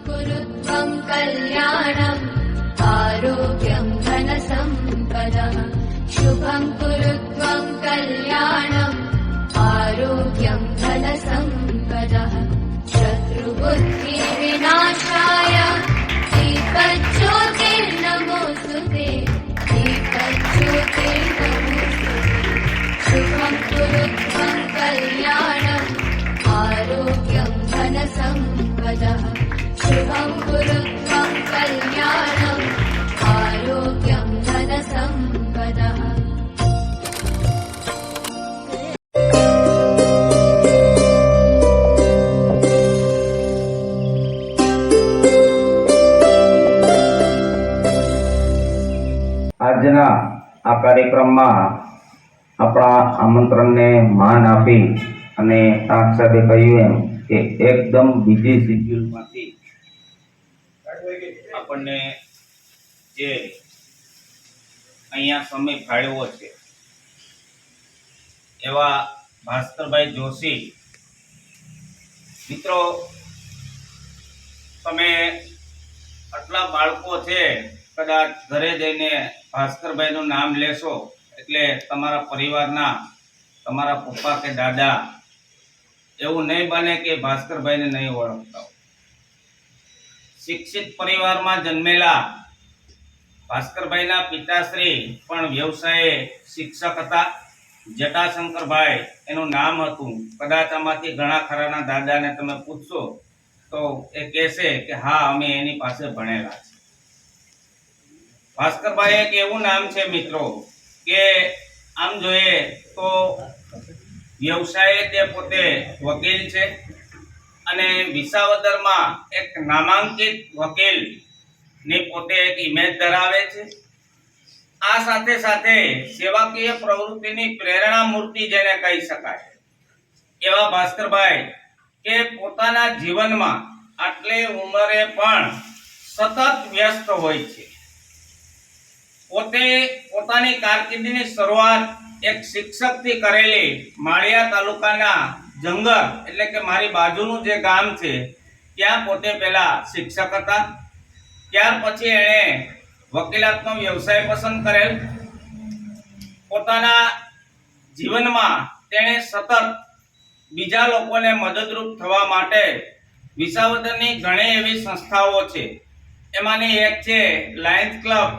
कुरुत्वं कल्याणम् आरोग्यं धनसम्पदः शुभं कुरुत्वं कल्याणम् आरोग्यं धनसम्पदः शत्रुबुद्धिविनाशाय दीपज्योतिर्नमोऽस्तुते दीपज्योतिर्नमोऽस्तुते शुभं कुरुत्वं कल्याणम् आरोग्यं धनसम्पदः शुभं कुरुत्वं कल्याणम् आरोग्यं धनसम्पदः। આજના આ કાર્યક્રમમાં આપણા આમંત્રણને માન આપી અને તાક સાહેબે કહ્યું એમ કે એકદમ બીજી શિડ્યુલમાંથી આપણને જે અહીંયા સમય ફાળવ્યો છે એવા ભાસ્કરભાઈ જોશી મિત્રો, તમે આટલા બાળકો છે, કદાચ ઘરે જઈને ભાસ્કરભાઈનું નામ લેશો એટલે તમારા પરિવારના તમારા પપ્પા કે દાદા એવું નહીં બને કે ભાસ્કરભાઈને નહીં ઓળખતા હો. શિક્ષિત પરિવારમાં જન્મેલા ભાસ્કરભાઈના પિતાશ્રી પણ વ્યવસાયે શિક્ષક હતા. જટાશંકરભાઈ એનું નામ હતું. કદાચ આમાંથી ઘણા ખરાના દાદાને તમે પૂછશો તો એ કહેશે કે હા, અમે એની પાસે ભણેલા છે. ભાસ્કરભાઈ એક એવું નામ છે મિત્રો કે આમ જોઈએ તો વ્યવસાયે તે પોતે વકીલ છે અને વિસાવદરમાં એક નામાંકિત વકીલની પોતે એક ઇમેજ ધરાવે છે. આ સાથે સાથે સેવાકીય પ્રવૃત્તિની પ્રેરણા મૂર્તિ જેને કહી શકાય એવા ભાસ્કરભાઈ કે પોતાના જીવનમાં આટલી ઉંમરે પણ સતત વ્યસ્ત હોય છે. પોતે પોતાની કારકિર્દીની શરૂઆત એક શિક્ષકથી કરેલી. માળિયા તાલુકાના જંગલ એટલે કે મારી બાજુનું જે ગામ છે ત્યાં પોતે પહેલા શિક્ષક હતા. ત્યાર પછી એણે વકીલાતનો વ્યવસાય પસંદ કરેલ. પોતાના જીવનમાં તેણે સતત બીજા લોકોને મદદરૂપ થવા માટે વિસાવદરની ઘણી એવી સંસ્થાઓ છે. એમાંની એક છે લાયન્સ ક્લબ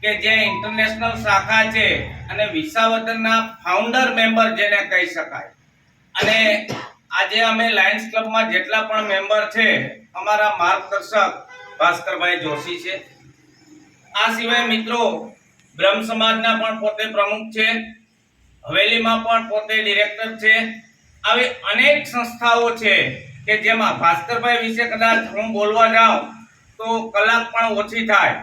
કે જે ઇન્ટરનેશનલ શાખા છે અને વિસાવદરના ફાઉન્ડર મેમ્બર જેને કહી શકાય. અને આજે અમે લાયન્સ ક્લબમાં જેટલા પણ મેમ્બર છે અમારા માર્ગદર્શક ભાસ્કરભાઈ જોશી છે. આ સિવાય મિત્રો બ્રહ્મ સમાજના પણ પોતે પ્રમુખ છે. હવેલીમાં પણ પોતે ડિરેક્ટર છે. આવી અનેક સંસ્થાઓ છે કે જેમાં ભાસ્કરભાઈ વિશે કદાચ હું બોલવા જાઉં તો કલાક પણ ઓછી થાય.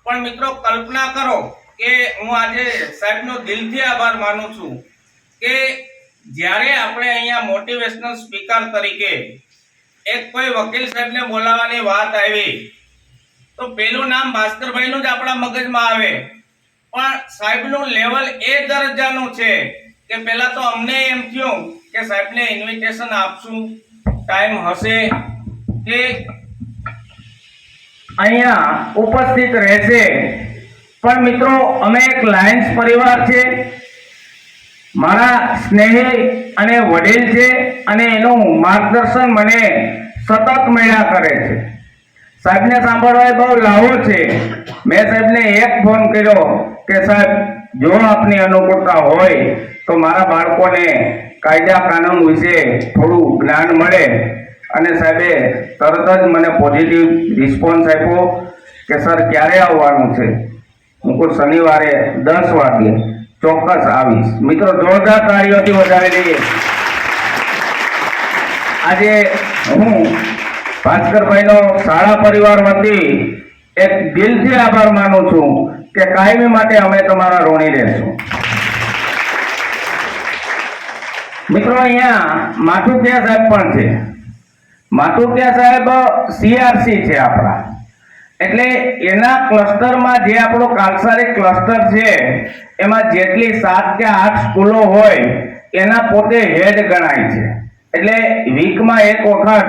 પણ મિત્રો કલ્પના કરો કે હું આજે સાહેબનો દિલથી આભાર માનું છું કે જ્યારે આપણે અહીંયા મોટિવેશનલ સ્પીકર તરીકે એક કોઈ વકીલ સાહેબને બોલાવવાની વાત આવી તો પેલું નામ ભાસ્કરભાઈનું જ આપણા મગજમાં આવે. પણ સાહેબનું લેવલ એ દરજ્જાનું છે કે પહેલા તો અમને એમ થયું કે સાહેબને ઇન્વિટેશન આપશું, ટાઈમ હશે કે અહીંયા ઉપસ્થિત રહેશે. પણ મિત્રો અમે એક લાયન્સ પરિવાર છે, મારા સ્નેહી અને વડીલ છે અને એનું માર્ગદર્શન મને સતત મળ્યા કરે છે. સાહેબને સાંભળવા બહુ લાવો છે. મેં સાહેબને એક ફોન કર્યો કે સાહેબ જો આપની અનુકૂળતા હોય તો મારા બાળકોને કાયદા કાનૂન વિશે થોડું જ્ઞાન મળે. અને સાહેબે તરત જ મને પોઝિટિવ રિસ્પોન્સ આપ્યો કે સર ક્યારે આવવાનું છે? હું કોઈ શનિવારે 10 વાગે ચોક્કસ આવીશ. મિત્રો જોરદાર તાળીઓથી વધાવી દઈએ. આજે હું ભાસ્કરભાઈનો શાળા પરિવાર વતી એક દિલથી આભાર માનું છું કે કાયમી માટે અમે તમારા ઋણી રહેશું. મિત્રો અહીંયા માથુકિયા સાહેબ પણ છે. માથુકિયા સાહેબ CRC છે આપણા, એટલે એના ક્લસ્ટરમાં જે આપણો કાલસારી ક્લસ્ટર છે એમાં જેટલી 7 કે 8 સ્કૂલો હોય એના પોતે હેડ ગણાય છે. એટલે વીકમાં એક વખત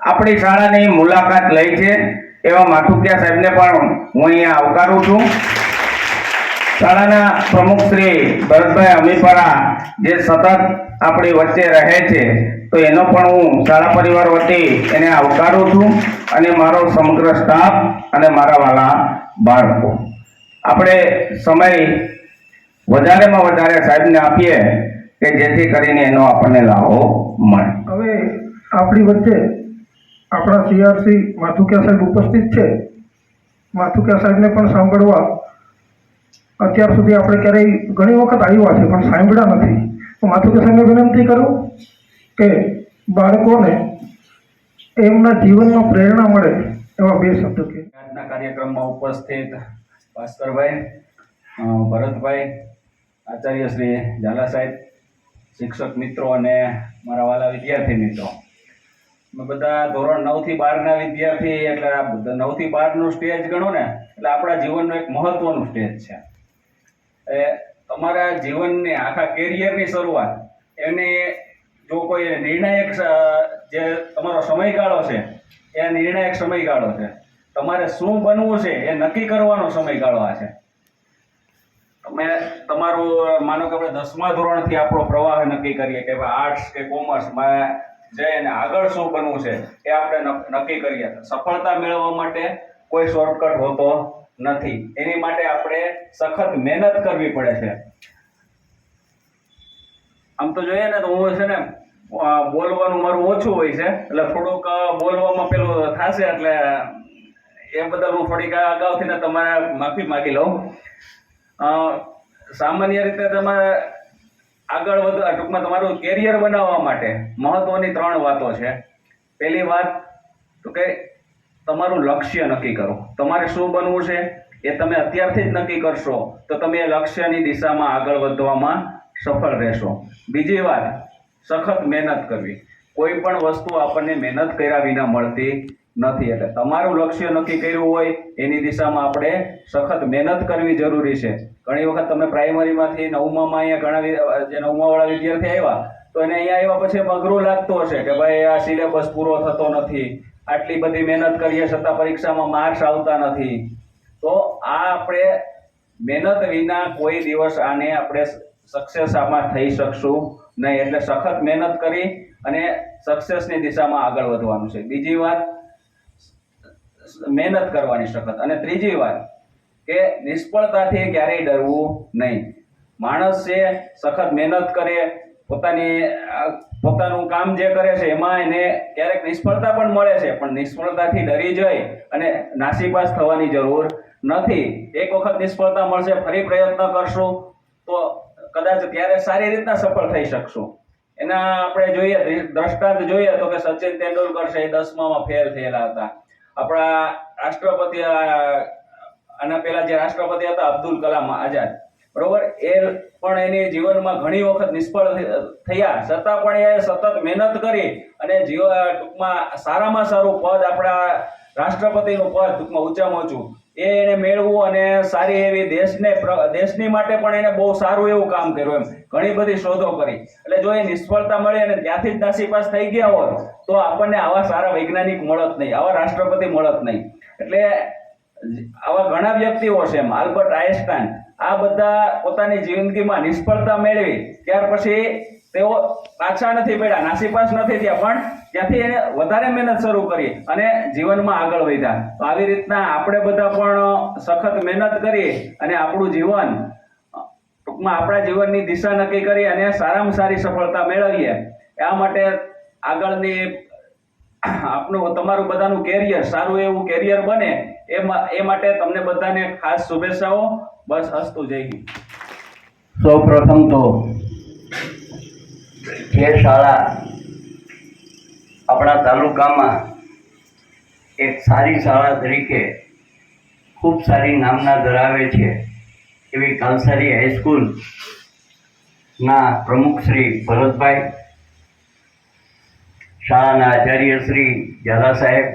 આપણી શાળાની મુલાકાત લઈ છે એવા માથુકિયા સાહેબને પણ હું અહીંયા આવકારું છું. શાળાના પ્રમુખ શ્રી ભરતભાઈ અમીપરા જે સતત આપણી વચ્ચે રહે છે, તો એનો પણ હું શાળા પરિવાર વતી એને આવકારું છું, અને મારો સમગ્ર સ્ટાફ અને મારા વાલા બાળકો. આપણે સમય વધારેમાં વધારે સાહેબને આપીએ કે જેથી કરીને એનો આપણને લાભો મળે. હવે આપણી વચ્ચે આપણા સીઆરસી માથુકિયા સાહેબ ઉપસ્થિત છે. માથુકિયા સાહેબને પણ સાંભળવા અત્યાર સુધી આપણે ક્યારેય ઘણી વખત આવ્યા છે પણ સાંભળ્યા નથી. તો માથુકિયા સાહેબને વિનંતી કરું કે બાળકોને એમના જીવનમાં પ્રેરણા મળે એવા બે શબ્દો કે. આજના કાર્યક્રમમાં ઉપસ્થિત ભાસ્કરભાઈ, ભરતભાઈ, આચાર્ય શ્રી ઝાલા સાહેબ, શિક્ષક મિત્રો અને મારા વાલા વિદ્યાર્થી મિત્રો, અમે બધા ધોરણ 9 થી 12 ના વિદ્યાર્થી, એટલે 9 થી 12 સ્ટેજ ગણો ને એટલે આપણા જીવનનું એક મહત્વનું સ્ટેજ છે. એ તમારા જીવનની આખા કેરિયરની શરૂઆત એની જો કોઈ નિર્ણાયક જે તમારો સમયગાળો છે એ નિર્ણાયક સમયગાળો છે. તમારે શું બનવું છે એ નક્કી કરવાનો સમયગાળો આ છે. તમે તમારું માનો કે આપણે 10મા ધોરણથી આપણો પ્રવાહ નક્કી કરીએ કે આર્ટ્સ કે કોમર્સમાં જઈને આગળ શું બનવું છે એ આપણે નક્કી કરીએ. સફળતા મેળવવા માટે કોઈ શોર્ટકટ હોતો નથી. એની માટે આપણે સખત મહેનત કરવી પડે છે. આમ તો જોઈએ ને તો હું છે ને બોલવાનું મારું ઓછું હોય છે, એટલે થોડુંક બોલવામાં પેલું થશે, એટલે એ બદલ હું થોડીક અગાઉથી ને તમારે માફી માગી લઉં. સામાન્ય રીતે તમારે આગળ વધવા, ટૂંકમાં તમારું કેરિયર બનાવવા માટે મહત્વની 3 વાતો છે. પહેલી વાત તો કે તમારું લક્ષ્ય નક્કી કરો. તમારે શું બનવું છે એ તમે અત્યારથી જ નક્કી કરશો તો તમે એ લક્ષ્યની દિશામાં આગળ વધવામાં સફળ રહેશો. બીજી વાત, સખત મહેનત કરવી. કોઈ પણ વસ્તુ આપણને મહેનત કર્યા વિના મળતી નથી. એટલે તમારું લક્ષ્ય નક્કી કર્યું હોય એની દિશામાં આપણે સખત મહેનત કરવી જરૂરી છે. ઘણી વખત તમે પ્રાઇમરીમાંથી 9મામાં અહીંયા ઘણા જે 9માવાળા વિદ્યાર્થી આવ્યા તો એને અહીંયા આવ્યા પછી અઘરું લાગતું હશે કે ભાઈ આ સિલેબસ પૂરો થતો નથી, આટલી બધી મહેનત કરીએ છતાં પરીક્ષામાં માર્ક્સ આવતા નથી. તો આ આપણે મહેનત વિના કોઈ દિવસ આને આપણે સક્સેસ આમાં થઈ શકશું નહીં. એટલે સખત મહેનત કરી અને સક્સેસની દિશામાં આગળ વધવાનું છે. બીજી વાત, મહેનત કરવાની સખત. અને ત્રીજી વાત કે નિષ્ફળતાથી ક્યારેય ડરવું નહીં. માણસ છે સખત મહેનત કરે, પોતાનું કામ જે કરે છે એમાં એને ક્યારેક નિષ્ફળતા પણ મળે છે, પણ નિષ્ફળતાથી ડરી જઈ અને નાસીપાસ થવાની જરૂર નથી. એક વખત નિષ્ફળતા મળશે, ફરી પ્રયત્ન કરશું તો કદાચ ત્યારે સારી રીતના સફળ થઈ શકશું. એના આપણે જોઈએ દ્રષ્ટાંત જોઈએ તો કે સચિન તેંડુલકર છે, 10મામાં ફેલ થયેલા હતા. આપણા રાષ્ટ્રપતિ, આના પહેલા જે રાષ્ટ્રપતિ હતા અબ્દુલ કલામ આઝાદ, બરોબર, એ પણ એની જીવનમાં ઘણી વખત નિષ્ફળ થયા છતાં પણ એ સતત મહેનત કરી અને ટૂંકમાં સારામાં સારું પદ, આપણા રાષ્ટ્રપતિનું પદ ટૂંકમાં ઊંચામાં ઊંચું એને મેળવવું અને સારી એવી દેશની માટે પણ એને બહુ સારું એવું કામ કર્યું. એમ ઘણી બધી શોધો કરી. એટલે જો એ નિષ્ફળતા મળી અને ત્યાંથી જ નાસીપાસ થઈ ગયા હોત તો આપણને આવા સારા વૈજ્ઞાનિક મળત નહીં, આવા રાષ્ટ્રપતિ મળત નહીં. એટલે આવા ઘણા વ્યક્તિઓ છે, આલ્બર્ટ આઇન્સ્ટાઈન, આ બધા પોતાની જિંદગીમાં નિષ્ફળતા મેળવી ત્યાર પછી તેઓ પાછા નથી પડ્યા, નાસીપાસ નથી થયા, પણ ત્યાંથી એને વધારે મહેનત શરૂ કરી અને જીવનમાં આગળ વધ્યા. તો આવી રીતના આપણે બધા પણ સખત મહેનત કરી અને આપણું જીવન, ટૂંકમાં આપણા જીવનની દિશા નક્કી કરી અને સારામાં સારી સફળતા મેળવીએ. આ માટે આગળની તમારું બધાનું કેરિયર સારું એવું કેરિયર બને એ માટે તમને બધાને ખાસ શુભેચ્છાઓ. બસ, અસ્તુ, જય હિન્દ. સૌ પ્રથમ તો જે શાળા આપણા તાલુકામાં એક સારી શાળા તરીકે ખૂબ સારી નામના ધરાવે છે એવી કાલસારી હાઈસ્કૂલના પ્રમુખ શ્રી ભરતભાઈ, શાળાના આચાર્ય શ્રી ઝાલા સાહેબ,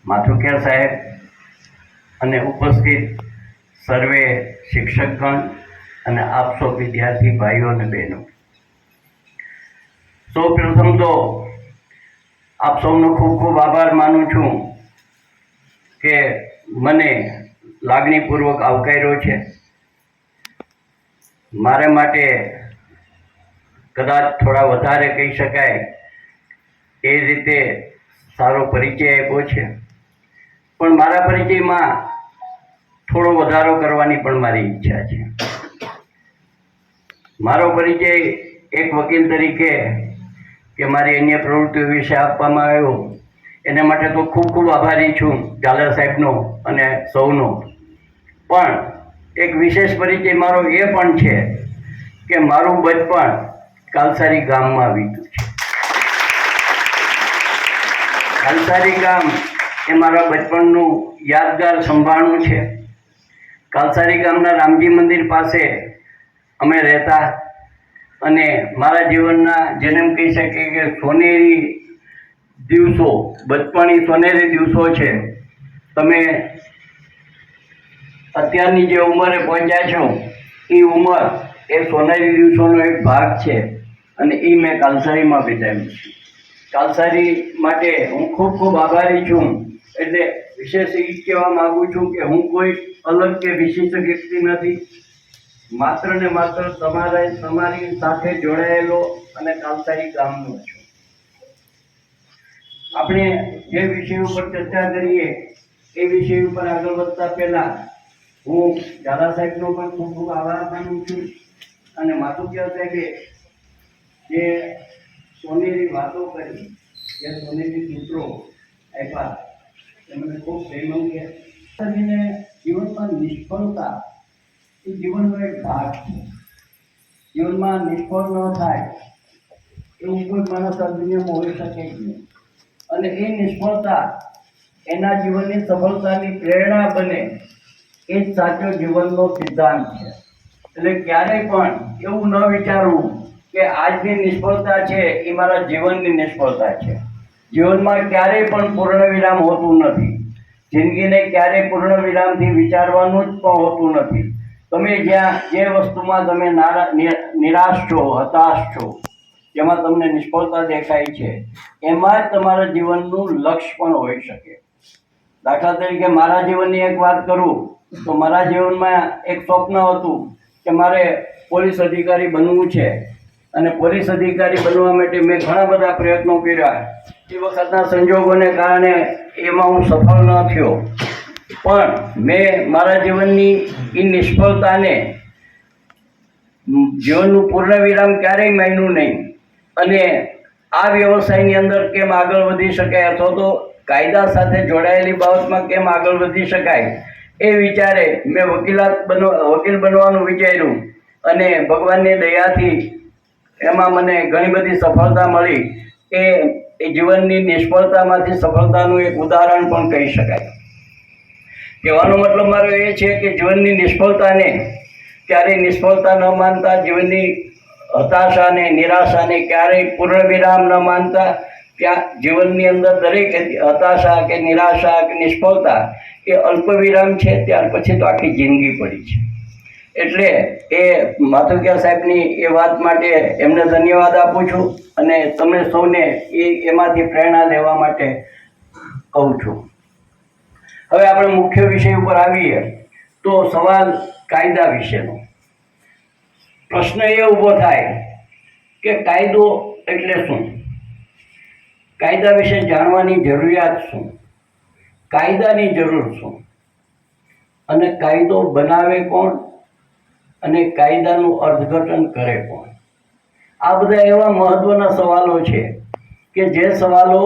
માથુકિયા સાહેબ અને ઉપસ્થિત સર્વે શિક્ષકગણ અને આપ સૌ વિદ્યાર્થી ભાઈઓ અને બહેનો, સૌ પ્રથમ તો આપ સૌનો ખૂબ ખૂબ આભાર માનું છું કે મને લાગણીપૂર્વક આવકાર્યો છે. મારે માટે કદાચ થોડા વધારે કહી શકાય એ રીતે સારો પરિચય આપ્યો છે, પણ મારા પરિચયમાં થોડો વધારો કરવાની પણ મારી ઈચ્છા છે. મારો પરિચય એક વકીલ તરીકે કે મારી અન્ય પ્રવૃત્તિઓ વિશે આપવામાં આવ્યો એના માટે તો ખૂબ ખૂબ આભારી છું ઝાલા સાહેબનો અને સૌનો. પણ એક વિશેષ પરિચય મારો એ પણ છે કે મારું બચપણ કાલસારી ગામમાં વીત્યું છે. કાલસારી ગામ એ મારા બચપણનું યાદગાર સંભાળણું છે. કાલસારી ગામના રામજી મંદિર પાસે અમે રહેતા અને મારા જીવનના જેને એમ કહી શકીએ કે સોનેરી દિવસો, બચપણી સોનેરી દિવસો છે. તમે અત્યારની જે ઉંમરે પહોંચ્યા છો એ ઉંમર એ સોનેરી દિવસોનો એક ભાગ છે અને એ મેં કાલસારીમાં વિતાવ્યું છે. કાલસારી માટે હું ખૂબ ખૂબ આભારી છું. એટલે વિશેષ એ કહેવા માગું છું કે હું કોઈ અલગ કે વિશિષ્ટ વ્યક્તિ નથી, માત્ર ને માત્ર તમારી સાથે જોડાયેલો અને કાલસારી ગામનો છું. આપણે જે વિષય ઉપર ચર્ચા કરીએ એ વિષય ઉપર આગળ વધતા પહેલા હું ઝાલા સાહેબનો પણ ખૂબ ખૂબ આભાર માનું છું અને માતુકિયા સાહેબે જે સોનેરી વાતો કરી, જે સોનેરી સૂત્રો આપ્યા એ મને ખૂબ પ્રેમ ગયા. જીવનમાં નિષ્ફળતા એ જીવનનો એક ભાગ છે. જીવનમાં નિષ્ફળ ન થાય એવું કોઈ માણસ આ દુનિયામાં હોઈ શકે જ નહીં. અને એ નિષ્ફળતા એના જીવનની સફળતાની પ્રેરણા બને એ જ સાચો જીવનનો સિદ્ધાંત છે. એટલે ક્યારેય પણ એવું ન વિચારવું કે આજની નિષ્ફળતા છે એ મારા જીવનની નિષ્ફળતા છે. જીવનમાં ક્યારેય પણ પૂર્ણ વિરામ હોતું નથી. જિંદગીને ક્યારેય પૂર્ણ વિરામથી વિચારવાનું જ પણ હોતું નથી. તમે જ્યાં જે વસ્તુમાં તમે નિરાશ છો, હતાશ છો, જેમાં તમને નિષ્ફળતા દેખાય છે એમાં જ તમારા જીવનનું લક્ષ્ય પણ હોઈ શકે. દાખલા તરીકે મારા જીવનની એક વાત કરું તો મારા જીવનમાં એક સ્વપ્ન હતું કે મારે પોલીસ અધિકારી બનવું છે અને પોલીસ અધિકારી બનવા માટે મેં ઘણા બધા પ્રયત્નો કર્યા. એ વખતના સંજોગોને કારણે એમાં હું સફળ ન થયો, પણ મેં મારા જીવનની એ નિષ્ફળતાને જીવનનું પૂર્ણ વિરામ ક્યારેય માન્યું નહીં અને આ વ્યવસાયની અંદર કેમ આગળ વધી શકાય અથવા તો કાયદા સાથે જોડાયેલી બાબતમાં કેમ આગળ વધી શકાય એ વિચારે મેં વકીલ બનવાનું વિચાર્યું અને ભગવાનની દયાથી એમાં મને ઘણી બધી સફળતા મળી. એ જીવનની નિષ્ફળતામાંથી સફળતાનું એક ઉદાહરણ પણ કહી શકાય. કહેવાનો મતલબ મારો એ છે કે જીવનની નિષ્ફળતાને ક્યારેય નિષ્ફળતા ન માનતા, જીવનની હતાશાને, નિરાશાને ક્યારેય પૂર્ણ વિરામ ન માનતા. ત્યાં જીવનની અંદર દરેક હતાશા કે નિરાશા કે નિષ્ફળતા એ અલ્પ વિરામ છે, ત્યાર પછી તો આખી જિંદગી પડી છે. એટલે એ માતુકિયા સાહેબની એ વાત માટે એમને ધન્યવાદ આપું છું અને તમે સૌને એમાંથી પ્રેરણા લેવા માટે કહું છું. હવે આપણે મુખ્ય વિષય ઉપર આવીએ તો સવાલ કાયદા વિશેનો. પ્રશ્ન એ ઊભો થાય કે કાયદો એટલે શું? કાયદા વિશે જાણવાની જરૂરિયાત શું? કાયદાની જરૂર શું? અને કાયદો બનાવે કોણ અને કાયદાનું અર્થઘટન કરે કોણ? આ બધા એવા મહત્વના સવાલો છે કે જે સવાલો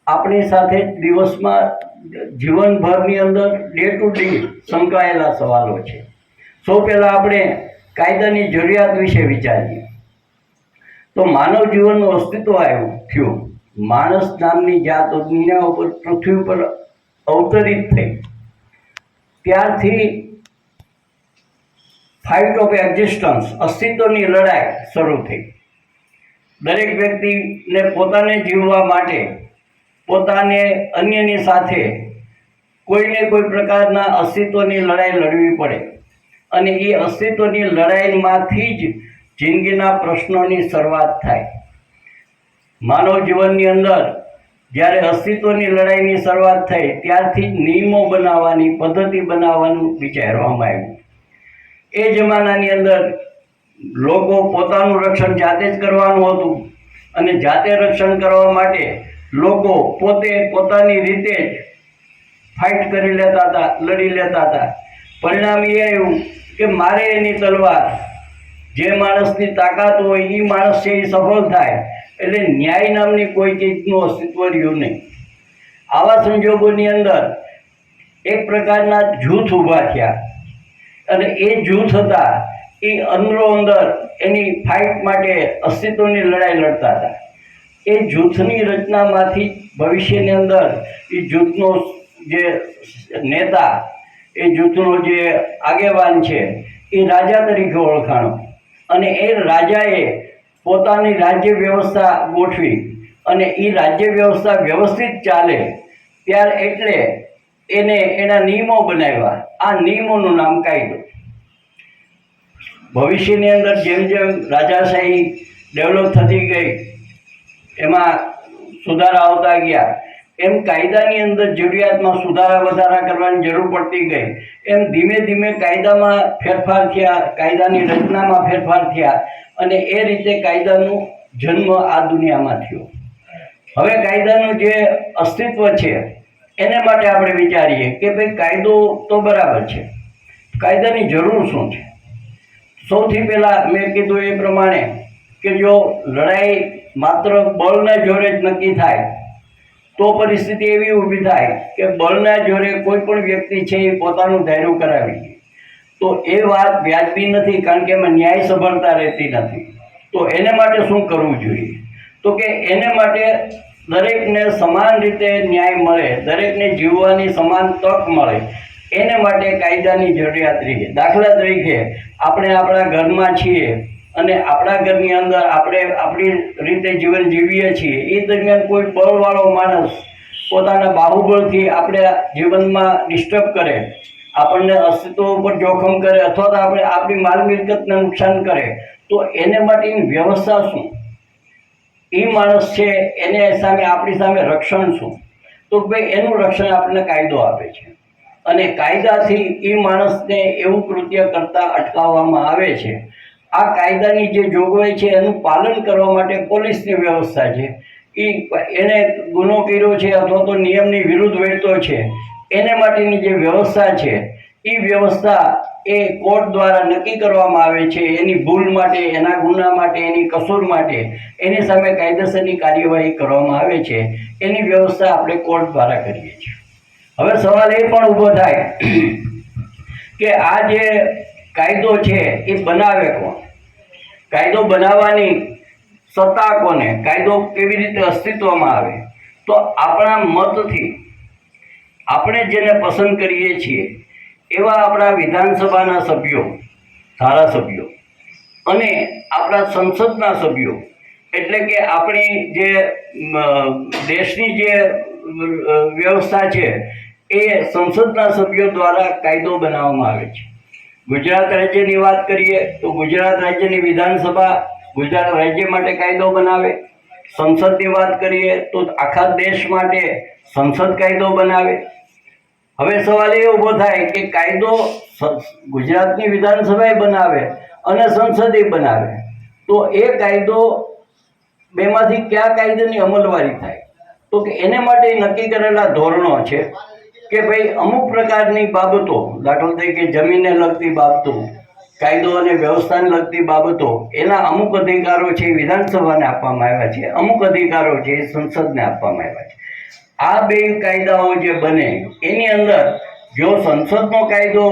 આપણી સાથે દિવસમાં જીવનભરની અંદર ડે ટુ ડે સંકળાયેલા સવાલો છે. સૌ પહેલાં આપણે કાયદાની જરૂરિયાત વિશે વિચારીએ તો માનવ જીવનનું અસ્તિત્વ થયું. માણસ નામની જાત દુનિયા ઉપર, પૃથ્વી ઉપર અવતરિત થઈ ત્યારથી ફાઇટ ઓફ એક્ઝિસ્ટન્સ, અસ્તિત્વની લડાઈ શરૂ થઈ. દરેક વ્યક્તિને પોતાને જીવવા માટે પોતાને અન્યની સાથે કોઈને કોઈ પ્રકારના અસ્તિત્વની લડાઈ લડવી પડે અને એ અસ્તિત્વની લડાઈમાંથી જ જિંદગીના પ્રશ્નોની શરૂઆત થાય. માનવ જીવનની અંદર જ્યારે અસ્તિત્વની લડાઈની શરૂઆત થઈ ત્યારથી જ નિયમો બનાવવાની પદ્ધતિ બનાવવાનું વિચારવામાં આવ્યું. એ જમાનાની અંદર લોકો પોતાનું રક્ષણ જાતે જ કરવાનું હતું અને જાતે રક્ષણ કરવા માટે લોકો પોતે પોતાની રીતે જ ફાઇટ કરી લેતા હતા, લડી લેતા હતા. પરિણામ એ આવ્યું કે મારે એની તલવાર, જે માણસની તાકાત હોય એ માણસ છે એ સફળ થાય, એટલે ન્યાય નામની કોઈ ચીજનું અસ્તિત્વ રહ્યું નહીં. આવા સંજોગોની અંદર એક પ્રકારના જૂથ ઊભા થયા અને એ જૂથ હતા એ અંદરો અંદર એની ફાઇટ માટે અસ્તિત્વની લડાઈ લડતા હતા. એ જૂથની રચનામાંથી ભવિષ્યની અંદર એ જૂથનો જે નેતા, એ જૂથનો જે આગેવાન છે એ રાજા તરીકે ઓળખાણો અને એ રાજાએ પોતાની રાજ્ય વ્યવસ્થા ગોઠવી અને એ રાજ્ય વ્યવસ્થા વ્યવસ્થિત ચાલે ત્યારે એટલે એને એના નિયમો બનાવ્યા. આ નિયમોનું નામ કાયદો. ભવિષ્યની અંદર જેમ જેમ રાજાશાહી ડેવલપ થતી ગઈ, એમાં સુધારા આવતા ગયા, એમ કાયદાની અંદર જરૂરિયાતમાં સુધારા વધારા કરવાની જરૂર પડતી ગઈ. એમ ધીમે ધીમે કાયદામાં ફેરફાર થયા, કાયદાની રચનામાં ફેરફાર થયા અને એ રીતે કાયદાનો જન્મ આ દુનિયામાં થયો. હવે કાયદાનું જે અસ્તિત્વ છે એને માટે આપણે વિચારીએ કે ભાઈ કાયદો તો બરાબર છે, કાયદાની જરૂર શું છે? સૌથી પહેલાં મેં કીધું એ પ્રમાણે કે જો લડાઈ માત્ર બળના જોરે જ નક્કી થાય તો પરિસ્થિતિ એવી ઊભી થાય કે બળના જોરે કોઈ પણ વ્યક્તિ છે એ પોતાનું ધાર્યું કરાવી, તો એ વાત વ્યાજબી નથી, કારણ કે એમાં ન્યાય સભળતા રહેતી નથી. તો એને માટે શું કરવું જોઈએ? તો કે એને માટે દરેકને સમાન રીતે ન્યાય મળે, દરેકને જીવવાની સમાન તક મળે, એને માટે કાયદાની જરૂરિયાત રહી. દાખલા તરીકે આપણે આપણા ઘરમાં છીએ અને આપણા ઘરની અંદર આપણે આપણી રીતે જીવન જીવીએ છીએ. એ દરમિયાન કોઈ બળવાળો માણસ પોતાના બાહુબળથી આપણે જીવનમાં ડિસ્ટર્બ કરે, આપણને અસ્તિત્વ ઉપર જોખમ કરે અથવા તો આપણે આપણી માલ મિલકતને નુકસાન કરે, તો એને માટેની વ્યવસ્થા શું? એ માણસ છે એને સામે આપણી સામે રક્ષણ શું? તો ભાઈ એનું રક્ષણ આપણને કાયદો આપે છે અને કાયદાથી એ માણસને એવું કૃત્ય કરતા અટકાવવામાં આવે છે. આ કાયદાની જે જોગવાઈ છે એનું પાલન કરવા માટે પોલીસની વ્યવસ્થા છે. એને ગુનો કર્યો છે અથવા તો નિયમની વિરુદ્ધ વેઠતો છે એને માટેની જે વ્યવસ્થા છે એ વ્યવસ્થા એ કોર્ટ દ્વારા નક્કી કરવામાં આવે છે. એની ભૂલ માટે, એના ગુના માટે, એની કસૂર માટે એની સામે કાયદેસરની કાર્યવાહી કરવામાં આવે છે. એની વ્યવસ્થા આપણે કોર્ટ દ્વારા કરીએ છીએ. હવે સવાલ એ પણ ઊભો થાય કે આ જે કાયદો છે એ બનાવે કોણ? કાયદો બનાવવાની સત્તા કોને? કાયદો કેવી રીતે અસ્તિત્વમાં આવે? તો આપણા મતથી આપણે જેને પસંદ કરીએ છીએ એવા આપણા વિધાનસભાના સભ્યો, ધારાસભ્યો અને આપણા સંસદના સભ્યો, એટલે કે આપણી જે દેશની જે વ્યવસ્થા છે એ સંસદના સભ્યો દ્વારા કાયદો બનાવવામાં આવે છે. ગુજરાત રાજ્યની વાત કરીએ તો ગુજરાત રાજ્યની વિધાનસભા ગુજરાત રાજ્ય માટે કાયદો બનાવે. સંસદની વાત કરીએ તો આખા દેશ માટે સંસદ કાયદો બનાવે. હવે સવાલ એ ઊભો થાય કે કાયદો ગુજરાતની વિધાનસભાએ બનાવે અને સંસદે બનાવે, તો એ કાયદો બેમાંથી કયા કાયદાની અમલવારી થાય? તો કે એને માટે નક્કી કરેલા ધોરણો છે કે ભાઈ અમુક પ્રકારની બાબતો, દાખલા તરીકે જમીનને લગતી બાબતો, કાયદો અને વ્યવસ્થાને લગતી બાબતો, એના અમુક અધિકારો છે એ વિધાનસભાને આપવામાં આવ્યા છે, અમુક અધિકારો છે એ સંસદને આપવામાં આવ્યા છે. આ બે કાયદાઓ જે બને એની અંદર જો સંસદનો કાયદો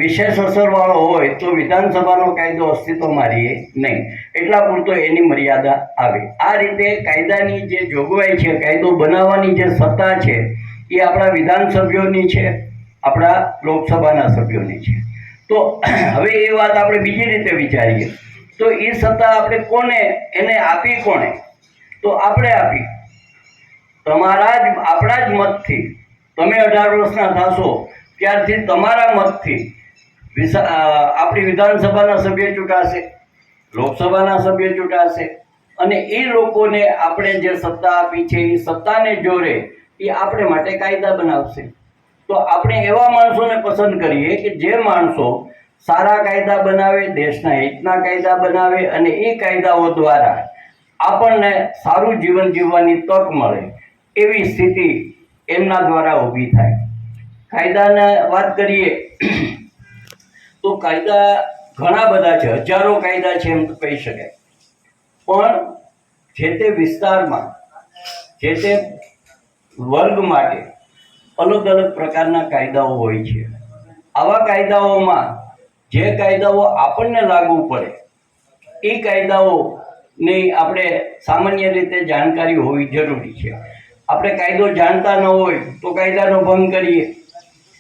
વિશેષ અસરવાળો હોય તો વિધાનસભાનો કાયદો અસ્તિત્વમાં રહે નહીં, એટલા પૂરતો એની મર્યાદા આવે. આ રીતે કાયદાની જે જોગવાઈ છે, કાયદો બનાવવાની જે સત્તા છે એ આપણા વિધાનસભ્યોની છે, આપણા લોકસભાના સભ્યોની છે. તો હવે એ વાત આપણે બીજી રીતે વિચારીએ તો એ સત્તા આપણે કોને એને આપી? કોણે? તો આપણે આપી. આપણા જ મતથી. તમે 18 વર્ષના થશો ત્યારથી તમારા મતથી આપણી વિધાનસભાના સભ્ય ચૂંટાશે, લોકસભાના સભ્ય ચૂંટાશે, અને એ લોકોને આપણે જે સત્તા આપી છે એ સત્તાને જોરે એ આપણે માટે કાયદા બનાવશે. તો આપણે એવા માણસોને પસંદ કરીએ કે જે માણસો સારા કાયદા બનાવે, દેશના હિતના કાયદા બનાવે અને એ કાયદાઓ દ્વારા આપણને સારું જીવન જીવવાની તક મળે એવી સ્થિતિ એમના દ્વારા ઊભી થાય. કાયદાને વાત કરીએ તો કાયદા ઘણા બધા છે, હજારો કાયદા છે એમ કહી શકાય. પણ જે તે વિસ્તારમાં જે તે વર્ગ માટે અલગ અલગ પ્રકારના કાયદાઓ હોય છે. આવા કાયદાઓમાં જે કાયદાઓ આપણને લાગુ પડે એ કાયદાઓની આપણે સામાન્ય રીતે જાણકારી હોવી જરૂરી છે. આપણે કાયદો જાણતા ન હોય તો કાયદાનો ભંગ કરીએ,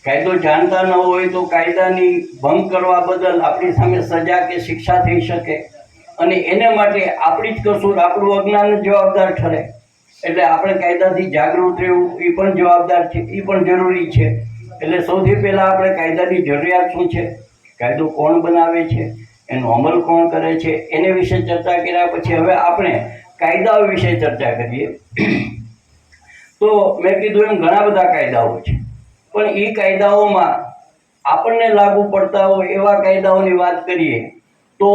કાયદો જાણતા ન હોય તો કાયદાની ભંગ કરવા બદલ આપણી સામે સજા કે શિક્ષા થઈ શકે અને એને માટે આપણી જ કસૂર, આપણું અજ્ઞાન જ જવાબદાર ઠરે. એટલે આપણે કાયદાથી જાગૃત રહેવું એ પણ જવાબદાર છે, એ પણ જરૂરી છે. એટલે સૌથી પહેલાં આપણે કાયદાની જરૂરિયાત શું છે, કાયદો કોણ બનાવે છે, એનો અમલ કોણ કરે છે, એને વિશે ચર્ચા કર્યા પછી હવે આપણે કાયદાઓ વિશે ચર્ચા કરીએ. તો મેં કીધું એમ ઘણા બધા કાયદાઓ છે, પણ એ કાયદાઓમાં આપણને લાગુ પડતા હોય એવા કાયદાઓની વાત કરીએ તો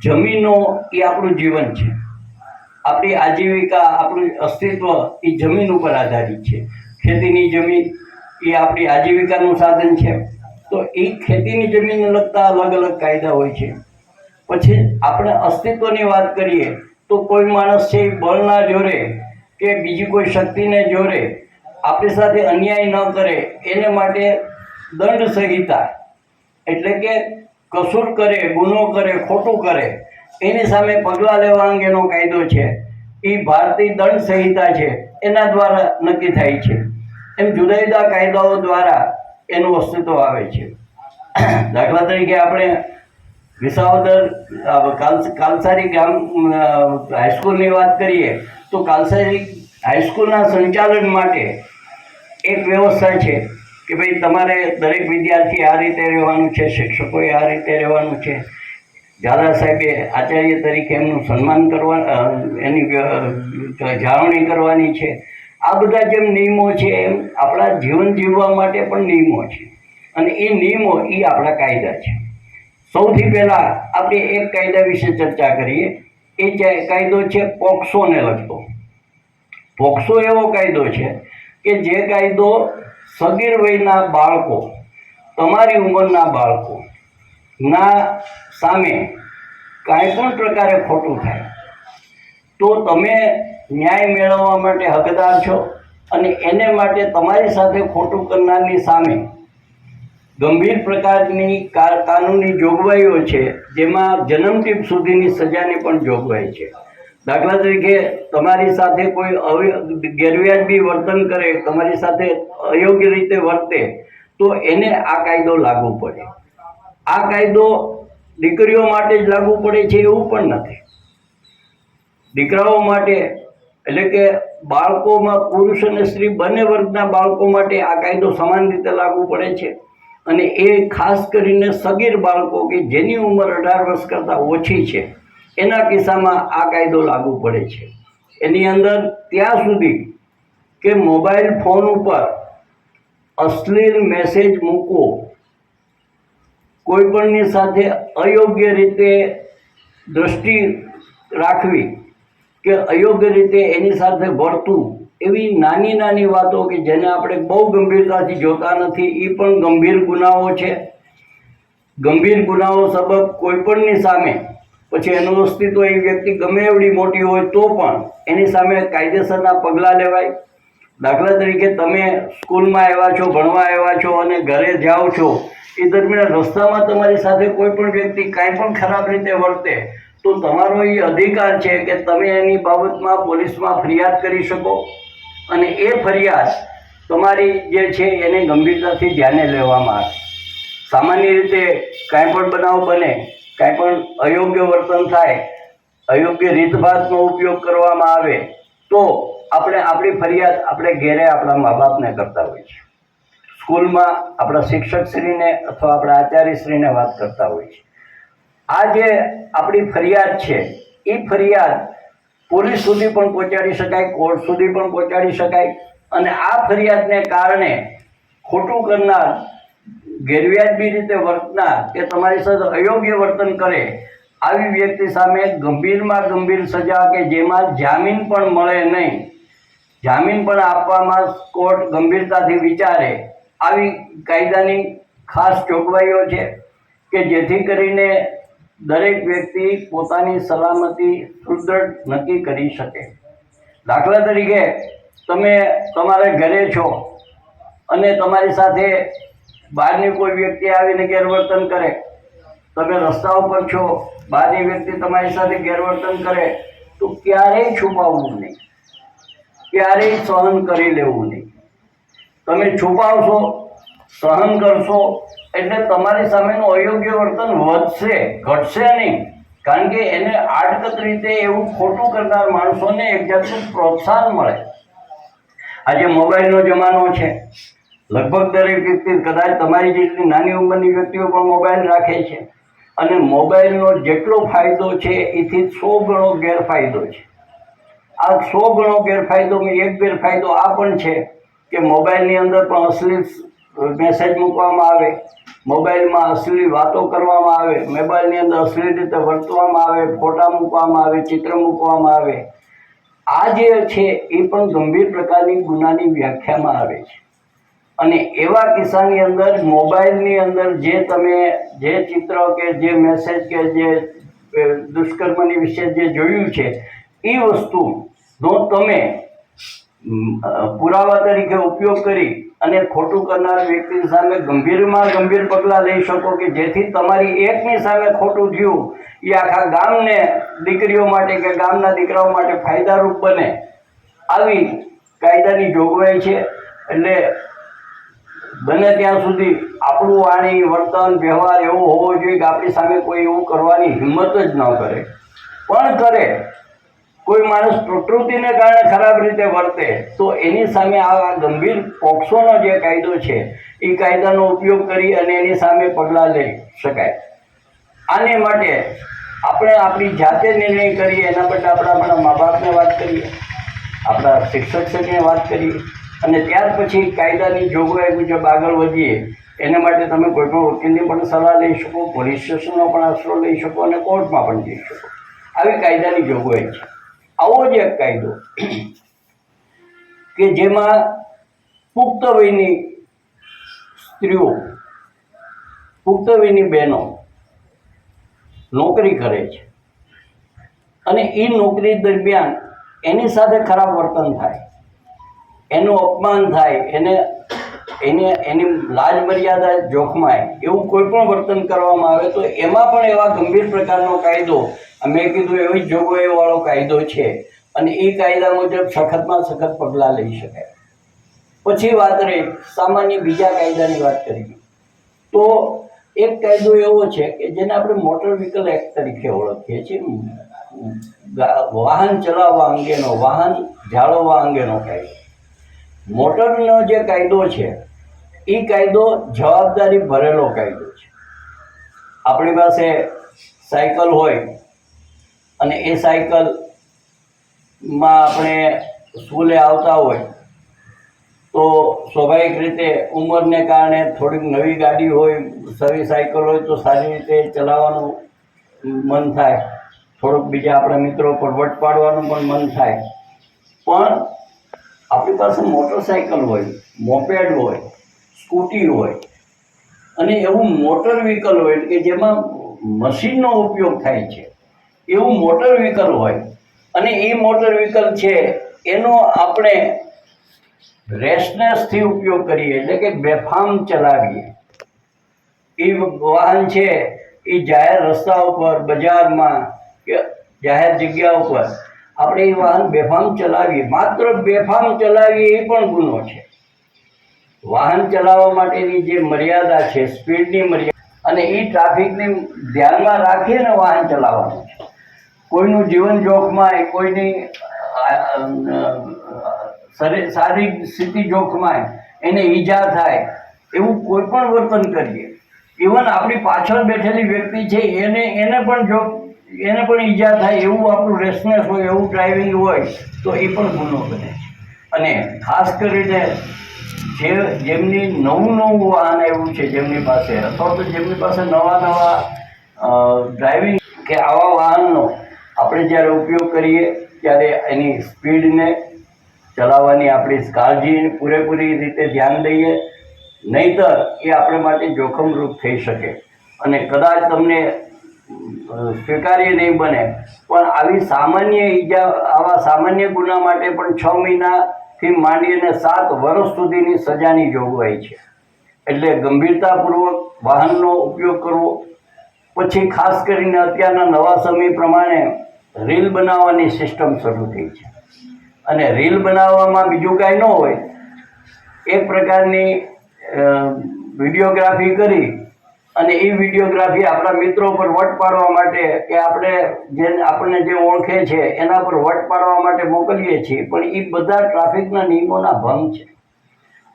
જમીનો એ આપણું જીવન છે, આપણી આજીવિકા, આપણું અસ્તિત્વ એ જમીન ઉપર આધારિત છે. ખેતીની જમીન એ આપણી આજીવિકાનું સાધન છે. તો એ ખેતીની જમીનને લગતા અલગ અલગ કાયદા હોય છે. પછી આપણે અસ્તિત્વની વાત કરીએ તો કોઈ માણસ છે એ બળના જોરે કે બીજી કોઈ શક્તિને જોરે આપણી સાથે અન્યાય ન કરે એને માટે દંડ સંહિતા, એટલે કે કસૂર કરે, ગુનો કરે, ખોટું કરે એની સામે પગલાં લેવા અંગેનો કાયદો છે એ ભારતીય દંડ સંહિતા છે, એના દ્વારા નક્કી થાય છે. એમ જુદા જુદા કાયદાઓ દ્વારા એનું અસ્તિત્વ આવે છે. દાખલા તરીકે આપણે વિસાવદર કાલસારી ગામ હાઈસ્કૂલની વાત કરીએ તો કાલસારી હાઈસ્કૂલના સંચાલન માટે એક વ્યવસ્થા છે કે ભાઈ તમારે દરેક વિદ્યાર્થી આ રીતે રહેવાનું છે, શિક્ષકોએ આ રીતે રહેવાનું છે, ઝાલા સાહેબે આચાર્ય તરીકે એમનું સન્માન કરવા, એની જાળવણી કરવાની છે. આ બધા જેમ નિયમો છે એમ આપણા જીવન જીવવા માટે પણ નિયમો છે અને એ નિયમો એ આપણા કાયદા છે. સૌથી પહેલાં આપણે એક કાયદા વિશે ચર્ચા કરીએ. એ કાયદો છે પોક્સોને લગતો. પોક્સો એવો કાયદો છે કે જે કાયદો સગીર વયના બાળકો, તમારી ઉંમરના બાળકો ના સામે કાંઈ પણ પ્રકારે ખોટું થાય તો તમે ન્યાય મેળવવા માટે હકદાર છો અને એને માટે તમારી સાથે ખોટું કરનારની સામે ગંભીર પ્રકારની કાનૂની જોગવાઈઓ છે, જેમાં જન્મટીપ સુધીની સજાની પણ જોગવાઈ છે. દાખલા તરીકે તમારી સાથે કોઈ ગેરવ્યાજબી વર્તન કરે, તમારી સાથે અયોગ્ય રીતે વર્તે તો એને આ કાયદો લાગુ પડે. આ કાયદો દીકરીઓ માટે જ લાગુ પડે છે એવું પણ નથી. દીકરાઓ માટે એટલે કે બાળકોમાં પુરુષ અને સ્ત્રી બંને વર્ગના બાળકો માટે આ કાયદો સમાન રીતે લાગુ પડે છે. અને એ ખાસ કરીને સગીર બાળકો કે જેની ઉંમર 18 વર્ષ કરતાં ઓછી છે એના કિસ્સામાં આ કાયદો લાગુ પડે છે. એની અંદર ત્યાં સુધી કે મોબાઈલ ફોન ઉપર અશ્લીલ મેસેજ મૂકવો, કોઈપણની સાથે અયોગ્ય રીતે દૃષ્ટિ રાખવી કે અયોગ્ય રીતે એની સાથે વર્તવું, એવી નાની નાની વાતો કે જેને આપણે બહુ ગંભીરતાથી જોતા નથી એ પણ ગંભીર ગુનાઓ છે. ગંભીર ગુનાઓ સબબ કોઈપણની સામે પછી એનું અસ્તિત્વ એ વ્યક્તિ ગમે એવડી મોટી હોય તો પણ એની સામે કાયદેસરના પગલાં લેવાય. દાખલા તરીકે તમે સ્કૂલમાં આવ્યા છો, ભણવા આવ્યા છો અને ઘરે જાઓ છો, એ દરમિયાન રસ્તામાં તમારી સાથે કોઈ પણ વ્યક્તિ કાંઈ પણ ખરાબ રીતે વર્તે તો તમારો એ અધિકાર છે કે તમે એની બાબતમાં પોલીસમાં ફરિયાદ કરી શકો અને એ ફરિયાદ તમારી જે છે એને ગંભીરતાથી ધ્યાને લેવામાં આવે. સામાન્ય રીતે કાંઈ પણ બનાવ બને, કાંઈ પણ અયોગ્ય વર્તન થાય, અયોગ્ય રીતભાતનો ઉપયોગ કરવામાં આવે તો આપણે આપણી ફરિયાદ આપણે ઘેરે આપણા મા બાપને કરતા હોઈએ છીએ, સ્કૂલમાં આપણા શિક્ષકશ્રીને અથવા આપણા આચાર્યશ્રીને વાત કરતા હોઈએ છીએ. આ જે આપણી ફરિયાદ છે એ ફરિયાદ પોલીસ સુધી પણ પહોંચાડી શકાય, કોર્ટ સુધી પણ પહોંચાડી શકાય. અને આ ફરિયાદને કારણે ખોટું કરનાર, ગેરવ્યાજબી રીતે વર્તનાર કે તમારી સાથે અયોગ્ય વર્તન કરે આવી વ્યક્તિ સામે ગંભીરમાં ગંભીર સજા કે જેમાં જામીન પણ મળે નહીં, જામીન પણ આપવામાં કોર્ટ ગંભીરતાથી વિચારે આવી કાયદાની ખાસ જોગવાઈઓ છે કે જેથી કરીને દરેક વ્યક્તિ પોતાની સલામતી સુદૃઢ નક્કી કરી શકે. દાખલા તરીકે તમે તમારા ઘરે છો અને તમારી સાથે બહારની કોઈ વ્યક્તિ આવીને ગેરવર્તન કરે, તમે રસ્તા ઉપર છો, બહારની વ્યક્તિ તમારી સાથે ગેરવર્તન કરે તો ક્યારેય છુપાવવું નહીં, ક્યારેય સહન કરી લેવું નહીં. તમે છુપાવશો, સહન કરશો એટલે તમારી સામેનું અયોગ્ય વર્તન વધશે, ઘટશે નહીં. કારણ કે એને આડકત રીતે એવું ખોટું કરનાર માણસોને એક જાતનું પ્રોત્સાહન મળે. આજે મોબાઈલનો જમાનો છે, લગભગ દરેક વ્યક્તિ, કદાચ તમારી જેટલી નાની ઉંમરની વ્યક્તિઓ પણ મોબાઈલ રાખે છે. અને મોબાઈલનો જેટલો ફાયદો છે એથી 100 ગણો ગેરફાયદો છે. આ 100 ગણો ગેરફાયદોમાં એક ગેરફાયદો આ પણ છે કે મોબાઈલની અંદર પણ અશ્લીલ મેસેજ મૂકવામાં આવે, મોબાઈલમાં અશ્લીલ વાતો કરવામાં આવે, મોબાઈલની અંદર અશ્લીલ રીતે વર્તવામાં આવે, ફોટા મૂકવામાં આવે, ચિત્ર મૂકવામાં આવે. આ જે છે એ પણ ગંભીર પ્રકારની ગુનાની વ્યાખ્યામાં આવે છે. અને એવા કિસ્સાની અંદર મોબાઈલની અંદર જે ચિત્ર કે જે મેસેજ કે જે દુષ્કર્મની વિશે જે જોયું છે એ વસ્તુનો તમે પુરાવા તરીકે ઉપયોગ કરી અને ખોટું કરનાર વ્યક્તિ સામે ગંભીરમાં ગંભીર પગલાં લઈ શકો કે જેથી તમારી એકની સામે ખોટું થયું એ આખા ગામને, દીકરીઓ માટે કે ગામના દીકરાઓ માટે ફાયદારૂપ બને. આવી કાયદાની જોગવાઈ છે. એટલે બને ત્યાં સુધી આપણું વાણી, વર્તન, વ્યવહાર એવો હોવો જોઈએ કે આપણી સામે કોઈ એવું કરવાની હિંમત જ ન કરે. પણ કરે, કોઈ માણસ પ્રકૃતિને કારણે ખરાબ રીતે વર્તે તો એની સામે આ ગંભીર પોક્સોનો જે કાયદો છે એ કાયદાનો ઉપયોગ કરી અને એની સામે પગલાં લઈ શકાય. આને માટે આપણે આપણી જાતે નિર્ણય કરીએ એના બદલે આપણા મા બાપને વાત કરીએ, આપણા શિક્ષકને વાત કરીએ અને ત્યાર પછી કાયદાની જોગવાઈ મુજબ આગળ વધીએ. એના માટે તમે કોઈ પણ વકીલની પણ સલાહ લઈ શકો, પોલીસ સ્ટેશનનો પણ આશરો લઈ શકો અને કોર્ટમાં પણ જઈ શકો. આવી કાયદાની જોગવાઈ છે. આવો જ એક કાયદો કે જેમાં પુખ્ત વયની સ્ત્રીઓ, પુખ્ત વયની બહેનો નોકરી કરે છે અને એ નોકરી દરમિયાન એની સાથે ખરાબ વર્તન થાય, એનું અપમાન થાય, એની લાજ મર્યાદા જોખમાય, એવું કોઈ પણ વર્તન કરવામાં આવે તો એમાં પણ એવા ગંભીર પ્રકારનો કાયદો, મેં કીધું એવી જ જોગવાઈવાળો કાયદો છે અને એ કાયદા મુજબ સખતમાં સખત પગલાં લઈ શકાય. પછી વાત રહી સામાન્ય બીજા કાયદાની વાત કરીએ તો એક કાયદો એવો છે કે જેને આપણે મોટર વ્હીકલ એક્ટ તરીકે ઓળખીએ છીએ. વાહન ચલાવવા અંગેનો, વાહન જાળવવા અંગેનો કાયદો. મોટરનો જે કાયદો છે એ કાયદો જવાબદારી ભરેલો કાયદો છે. આપણી પાસે સાયકલ હોય અને એ સાયકલમાં આપણે સ્કૂલે આવતા હોય તો સ્વાભાવિક રીતે ઉંમરને કારણે થોડીક નવી ગાડી હોય, સારી સાયકલ હોય તો સારી રીતે ચલાવવાનું મન થાય, થોડુંક બીજા આપણા મિત્રો પર વટ પાડવાનું પણ મન થાય. પણ આપણી પાસે મોટરસાયકલ હોય, મોપેડ હોય, સ્કૂટી હોય અને એવું મોટર વ્હીકલ હોય કે જેમાં મશીનનો ઉપયોગ થાય છે એવું મોટર વ્હીકલ હોય અને એ મોટર વ્હીકલ છે એનો આપણે રેશનેસથી ઉપયોગ કરીએ, એટલે કે બેફામ ચલાવીએ. એ વાહન છે એ જાહેર રસ્તા ઉપર, બજારમાં કે જાહેર જગ્યા ઉપર આપણે એ વાહન બેફામ ચલાવીએ, માત્ર બેફામ ચલાવીએ એ પણ ગુનો છે. વાહન ચલાવવા માટેની જે મર્યાદા છે, સ્પીડની મર્યાદા, અને એ ટ્રાફિકને ધ્યાનમાં રાખીને વાહન ચલાવવાનું છે. કોઈનું જીવન જોખમાય, કોઈની શારીરિક સ્થિતિ જોખમાય, એને ઈજા થાય એવું કોઈ પણ વર્તન કરીએ, ઇવન આપણી પાછળ બેઠેલી વ્યક્તિ છે એને પણ જો એને પણ ઈજા થાય એવું આપણું રેશનેસ હોય, એવું ડ્રાઇવિંગ હોય તો એ પણ ગુનો બને છે. અને ખાસ કરીને જેમની નવું વાહન આવ્યું છે, જેમની પાસે અથવા તો જેમની પાસે નવા ડ્રાઇવિંગ કે આવા વાહનનો આપણે જ્યારે ઉપયોગ કરીએ ત્યારે એની સ્પીડને ચલાવવાની આપણી કાળજી પૂરેપૂરી રીતે ધ્યાન દઈએ, નહીંતર એ આપણે માટે જોખમરૂપ થઈ શકે અને કદાચ તમને સ્વીકાર્ય નહીં બને. પણ આવી સામાન્ય ઈજા, આવા સામાન્ય ગુના માટે પણ 6 મહિનાથી માંડીને 7 વર્ષ સુધીની સજાની જોગવાઈ છે. એટલે ગંભીરતાપૂર્વક વાહનનો ઉપયોગ કરવો. પછી ખાસ કરીને અત્યારના નવા સમય પ્રમાણે રીલ બનાવવાની સિસ્ટમ શરૂ થઈ છે અને રીલ બનાવવામાં બીજું કાંઈ ન હોય, એક પ્રકારની વિડીયોગ્રાફી કરી અને એ વિડીયોગ્રાફી આપણા મિત્રો પર વટ પાડવા માટે કે આપણને જે ઓળખે છે એના પર વટ પાડવા માટે મોકલીએ છીએ, પણ એ બધા ટ્રાફિકના નિયમોના ભંગ છે.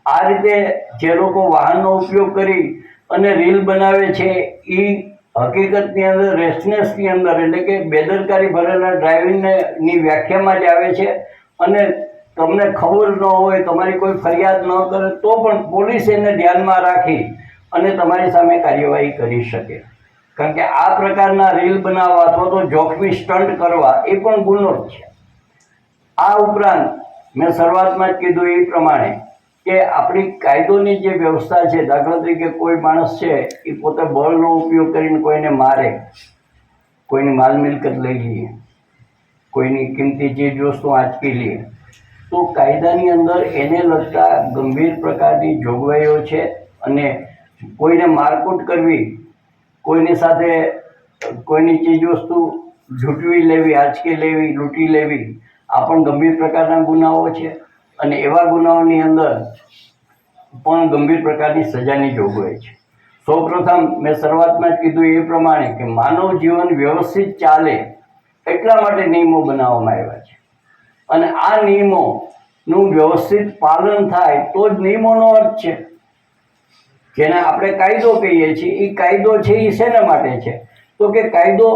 આ રીતે જે લોકો વાહનનો ઉપયોગ કરી અને રીલ બનાવે છે એ હકીકતની અંદર રેશનેસની અંદર એટલે કે બેદરકારી ભરેલા ડ્રાઇવિંગની વ્યાખ્યામાં જ આવે છે. અને તમને ખબર ન હોય, તમારી કોઈ ફરિયાદ ન કરે તો પણ પોલીસ એને ધ્યાનમાં રાખી અને તમારી સામે કાર્યવાહી કરી શકે. કારણ કે આ પ્રકારના રીલ બનાવવા અથવા તો જોખમી સ્ટન્ટ કરવા એ પણ ગુનો જ છે. આ ઉપરાંત મેં શરૂઆતમાં જ કીધું એ પ્રમાણે કે આપણી કાયદોની જે વ્યવસ્થા છે, દાખલા તરીકે કોઈ માણસ છે એ પોતે બળનો ઉપયોગ કરીને કોઈને મારે, કોઈની માલ મિલકત લઈ લઈએ, કોઈની કિંમતી ચીજ વસ્તુ આંચકી લે, તો કાયદાની અંદર એને લગતા ગંભીર પ્રકારની જોગવાઈઓ છે. અને કોઈને મારકૂટ કરવી, કોઈની સાથે કોઈની ચીજ વસ્તુ ઝૂંટવી લેવી, આંચકી લેવી, લૂંટી લેવી, આ પણ ગંભીર પ્રકારના ગુનાઓ છે. અને એવા ગુનાઓની અંદર પણ ગંભીર પ્રકારની સજાની જોગવાઈ છે. સૌપ્રથમ મેં શરૂઆતમાં જ કીધું એ પ્રમાણે કે માનવ જીવન વ્યવસ્થિત ચાલે એટલા માટે નિયમો બનાવવામાં આવ્યા છે. અને આ નિયમોનું વ્યવસ્થિત પાલન થાય તો જ નિયમોનો અર્થ છે. જેને આપણે કાયદો કહીએ છીએ, એ કાયદો છે એ શેના માટે છે? તો કે કાયદો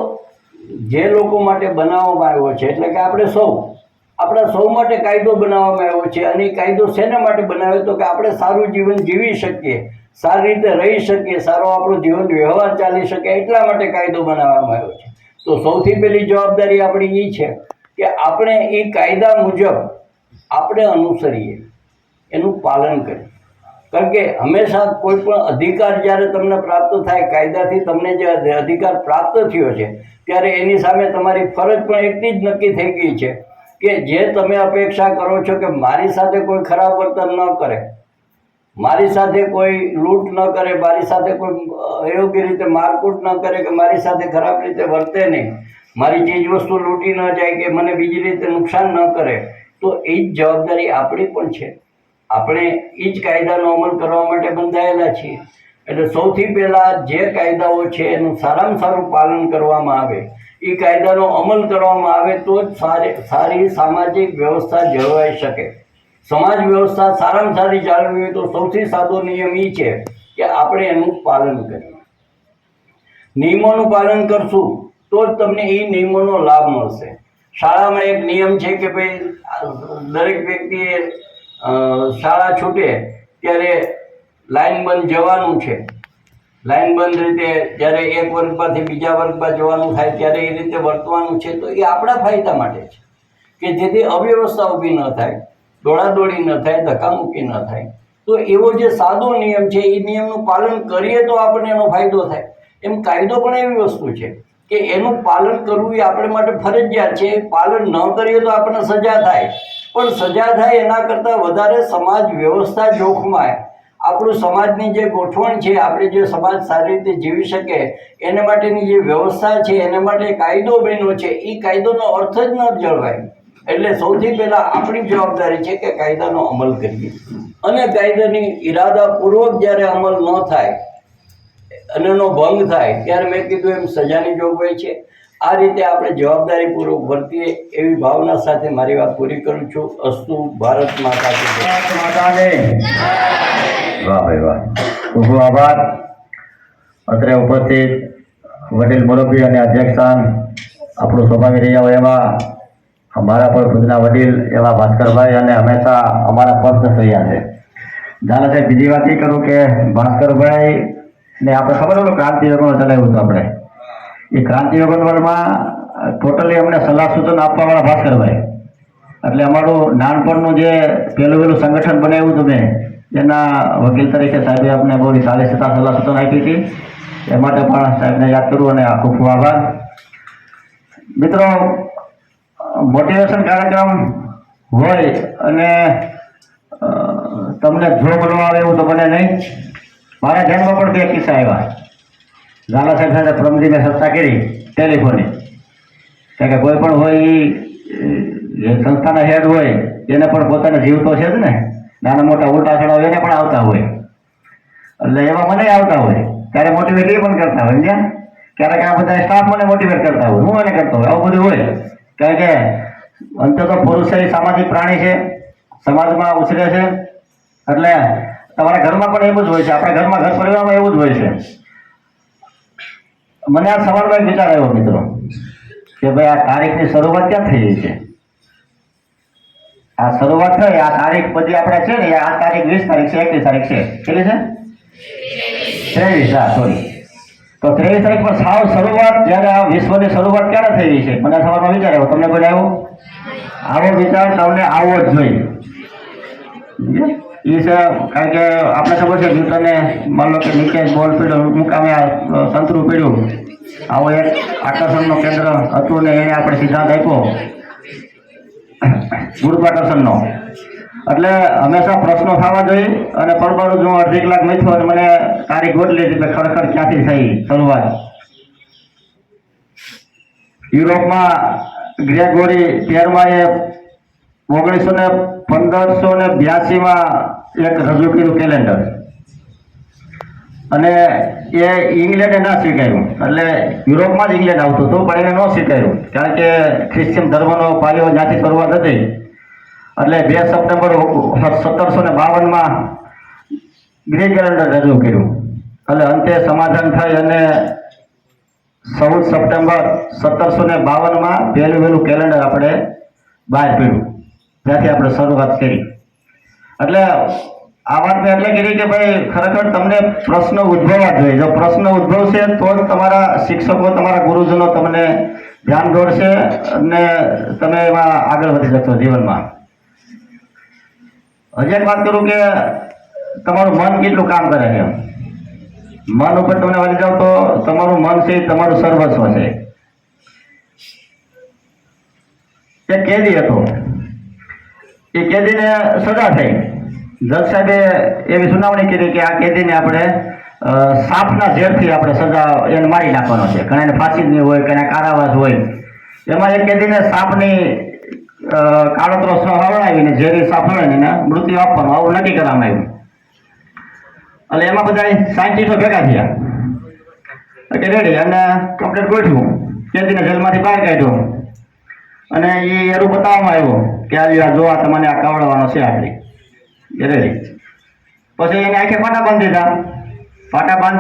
જે લોકો માટે બનાવવામાં આવ્યો છે, એટલે કે આપણા સૌ માટે કાયદો બનાવવામાં આવ્યો છે. અને એ કાયદો શેના માટે બનાવ્યો? તો કે આપણે સારું જીવન જીવી શકીએ, સારી રીતે રહી શકીએ, સારો આપણો જીવન વ્યવહાર ચાલી શકે એટલા માટે કાયદો બનાવવામાં આવ્યો છે. તો સૌથી પહેલી જવાબદારી આપણી એ છે કે આપણે એ કાયદા મુજબ આપણે અનુસરીએ, એનું પાલન કરીએ. કારણ કે હંમેશા કોઈ પણ અધિકાર જ્યારે તમને પ્રાપ્ત થાય, કાયદાથી તમને જે અધિકાર પ્રાપ્ત થયો છે, ત્યારે એની સામે તમારી ફરજ પણ એટલી જ નક્કી થઈ ગઈ છે કે જે તમે અપેક્ષા કરો છો કે મારી સાથે કોઈ ખરાબ વર્તન ન કરે, મારી સાથે કોઈ લૂંટ ન કરે, મારી સાથે કોઈ અયોગ્ય રીતે મારકૂટ ન કરે, કે મારી સાથે ખરાબ રીતે વર્તે નહીં, મારી ચીજ વસ્તુ લૂંટી ન જાય, કે મને બીજી રીતે નુકસાન ન કરે, તો એ જ જવાબદારી આપણી પણ છે. આપણે એ જ કાયદાનો અમલ કરવા માટે બંધાયેલા છીએ. એટલે સૌથી પહેલાં જે કાયદાઓ છે એનું સારામાં સારું પાલન કરવામાં આવે, એ કાયદાનો અમલ કરવામાં આવે તો જ સારી સામાજિક વ્યવસ્થા જળવાઈ શકે. સમાજ વ્યવસ્થા સારામાં સારી જાળવવી હોય તો સૌથી સાદો નિયમ એ છે કે આપણે એનું પાલન કરીએ. નિયમોનું પાલન કરશું તો જ તમને એ નિયમોનો લાભ મળશે. શાળામાં એક નિયમ છે કે ભાઈ દરેક વ્યક્તિએ શાળા છૂટે ત્યારે લાઇનબંધ જવાનું છે. લાઇનબંધ રીતે જ્યારે એક વર્ગમાંથી બીજા વર્ગમાં જવાનું થાય ત્યારે એ રીતે વર્તવાનું છે. તો એ આપણા ફાયદા માટે છે કે જેથી અવ્યવસ્થા ઊભી ન થાય, દોડાદોડી ન થાય, ધક્કામુક્કી ન થાય. તો એવો જે સાદો નિયમ છે એ નિયમનું પાલન કરીએ તો આપણને એનો ફાયદો થાય. એમ કાયદો પણ એવી વસ્તુ છે કે એનું પાલન કરવું એ આપણે માટે ફરજિયાત છે. પાલન ન કરીએ તો આપણને સજા થાય, પણ સજા થાય એના કરતાં વધારે સમાજ વ્યવસ્થા જોખમાય. આપણું સમાજની જે ગોઠવણ છે, આપણે જે સમાજ સારી રીતે જીવી શકે એના માટેની જે વ્યવસ્થા છે, એના માટે કાયદો બન્યો છે, એ કાયદોનો અર્થ જ ન જળવાય. એટલે સૌથી પહેલાં આપણી જવાબદારી છે કે કાયદાનો અમલ કરીએ. અને કાયદાની ઈરાદાપૂર્વક જ્યારે અમલ ન થાય અને એનો ભંગ થાય ત્યારે મેં કીધું એમ સજાની જોગવાઈ છે. આ રીતે આપણે જવાબદારીપૂર્વક વર્તીએ એવી ભાવના સાથે મારી વાત પૂરી કરું છું. અસ્તુ ભારત માતા કી જય. વાહ ભાઈ વાહ, ખૂબ ખૂબ આભાર. અત્રે ઉપસ્થિત વડીલ મુરબ્બી અને અધ્યક્ષાન આપણું સ્વાભાવિક રહ્યા હોય એમાં અમારા પણ ખુદના વડીલ એવા ભાસ્કરભાઈ અને હંમેશા અમારા પક્ષ રહ્યા છે. ઝાલા સાહેબ, બીજી વાત એ કરું કે ભાસ્કરભાઈ ને આપણે ખબર હોય ક્રાંતિ યોગન ચલાવ્યું હતું આપણે. એ ક્રાંતિ યોગનમાં ટોટલી અમને સલાહ સૂચન આપવાવાળા ભાસ્કરભાઈ. એટલે અમારું નાનપણનું જે પહેલું સંગઠન બનાવ્યું હતું મેં, એના વકીલ તરીકે સાહેબે અમને બહુ સારી સલાહ સૂચન આપી હતી. એ માટે પણ સાહેબને યાદ કરું અને ખૂબ ખૂબ આભાર. મિત્રો, મોટિવેશન કાર્યક્રમ હોય અને તમને જો બનવા આવે એવું તો બને નહીં. મારા ધ્યાનમાં પણ 2 કિસ્સા આવ્યા. ઝાલા સાહેબ સાથે પ્રમદીને ચર્ચા કરી ટેલિફોનિક, કારણ કે કોઈ પણ હોય એ સંસ્થાના હેડ હોય એને પણ પોતાના જીવ તો છે જ ને, નાના મોટા ઉલટા ચડાવ એને પણ આવતા હોય, એટલે એમાં મને આવતા હોય. ત્યારે મોટિવેટ એ પણ કરતા હોય, સમજ્યા? ક્યારેક આ બધા સ્ટાફ મને મોટિવેટ કરતા હોય, હું એને કરતો હોય, આવું બધું હોય. કારણ કે અંતે તો પુરુષ એ સામાજિક પ્રાણી છે, સમાજમાં ઉછરે છે. એટલે તમારા ઘરમાં પણ એવું જ હોય છે, આપણા ઘરમાં ઘર પરિવારમાં એવું જ હોય છે. મને આ સવાલમાં એક વિચાર આવ્યો મિત્રો કે ભાઈ આ તારીખની શરૂઆત ક્યાં થઈ છે? આ શરૂઆત થઈ, આ તારીખ બધી આપણે છે ને, આ તારીખ 20 તારીખ છે, 21 તારીખ છે, કેટલી છે? 23. હા, સોરી. તો 23 તારીખ પર સાવ શરૂઆત, જ્યારે આ વિશ્વની શરૂઆત ક્યારે થઈ છે? મને સવારમાં વિચાર આવ્યો. તમને કોઈ આવ્યો? આવો વિચાર તમને આવવો જ જોઈએ. એ છે કારણ કે આપણે ખબર છે ન્યૂટને માન લો કે નીચે બોલ પીડ્યો, મુકામે સંતરું પીડ્યું, આવો એક આકર્ષણનું કેન્દ્ર હતું ને એને આપણે સિદ્ધાંત આપ્યો ગુરુત્વાકર્ષણનો. એટલે હંમેશા પ્રશ્નો થવા જોઈએ. અને પરબારું જો અડધી કલાક મેથ્યો અને મને તારીખ ગોઠવી હતી કે ખરેખર ક્યાંથી થઈ શરૂઆત. યુરોપમાં ગ્રેગોરી 13માએ 1582માં એક રજૂ કર્યું કેલેન્ડર, અને એ ઇંગ્લેન્ડે ના સ્વીકાર્યું. એટલે યુરોપમાં જ ઇંગ્લેન્ડ આવતું હતું પણ એને ન સ્વીકાર્યું, કારણ કે ખ્રિશ્ચન ધર્મનો પાયો જ્યાંથી શરૂઆત હતી. એટલે 2 સપ્ટેમ્બર 1752માં ગ્રીક કેલેન્ડર રજૂ કર્યું. એટલે અંતે સમાધાન થઈ અને 14 સપ્ટેમ્બર 1752માં પહેલું કેલેન્ડર આપણે બહાર પડ્યું. ત્યાંથી આપણે શરૂઆત કરી. એટલે આ વાત મેં એટલે કરી કે ભાઈ ખરેખર તમને પ્રશ્ન ઉદ્ભવવા જોઈએ. જો પ્રશ્ન ઉદ્ભવશે તો જ તમારા શિક્ષકો, તમારા ગુરુજનો તમને ધ્યાન દોરશે અને તમે એમાં આગળ વધી શકશો જીવનમાં. હજી એક વાત કરું કે તમારું મન કેટલું કામ કરે છે. મન ઉપર તમને વળી જાવ તો તમારું મન છે તમારું સર્વસ્વ છે. એક કેદી હતો, એ કેદીને સજા થઈ. જજ સાહેબે એવી સુનાવણી કરી કે આ કેદીને આપણે સાપના ઝેરથી આપણે સજા એને મારી નાખવાનો છે. ઘણાને ફાંસીની હોય, ઘણા કારાવાસ હોય. એમાં એક કેદીને સાપની કાળોતરો હવડાવીને ઝેરી સાપ હોય ને મૃત્યુ આપવાનું આવું નક્કી કરવામાં આવ્યું. એટલે એમાં બધા સાયન્ટિસ્ટો ભેગા થયા કે રેડી, અને કમ્પ્લેટ ગોઠવ્યું, કેદીને જેલમાંથી બહાર કાઢ્યો અને એ એરું બતાવવામાં આવ્યો કે આ જો આ તમને આ કવડવાનો છે આપણી રેડી. પછી એને આંખે પાટા બાંધી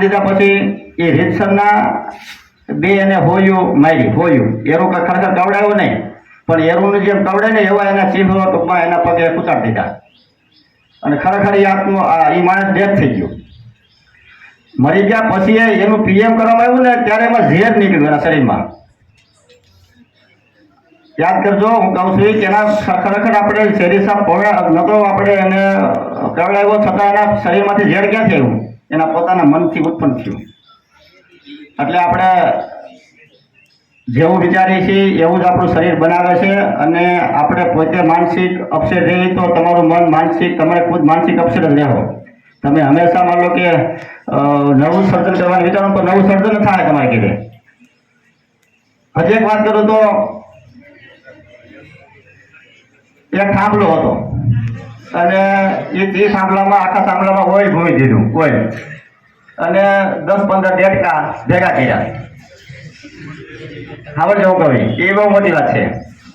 દીધા. પછી એ રીતસરના 2 એને હોયું મારી, હોયું એરું ખરેખર કવડાયો નહીં, પણ એરુંનું જેમ કવડે ને એવા એના ચીહો ટૂંકમાં એના પગે કૂચાડી દીધા. અને ખરેખર એ માણસ ડેથ થઈ ગયો, મરી ગયા. પછી એનું પીએમ કરવામાં આવ્યું ને ત્યારે એમાં ઝેર નીકળ્યું એના શરીરમાં. યાદ કરજો, હું કહું છું કે એના ખરેખર આપણે શેરી સાપ નતો આપણે એને કવડાવ્યો, છતાં એના શરીરમાંથી ઝેર ક્યાંથી આવ્યું? એના પોતાના મનથી ઉત્પન્ન થયું. એટલે આપણે જેવું વિચારીએ છીએ એવું જ આપણું શરીર બનાવે છે. અને આપણે પોતે માનસિક અપસેટ રહીએ તો તમારું મન માનસિક, તમારે ખુદ માનસિક અપસેટ જ રહેવો. તમે હંમેશા માનો કે નવું સર્જન કરવાનું વિચારો તો નવું સર્જન થાય તમારે કીધે. હજી એક વાત કરું તો એક થાંભલો હતો અને એ થાંભલામાં આખા થાંભલામાં ઓઇલ ભૂમી દીધું, ઓઇલ, અને 10-15 ડેટકા ભેગા કર્યા. ખબર જવું કહું એ બહુ મોટી વાત છે.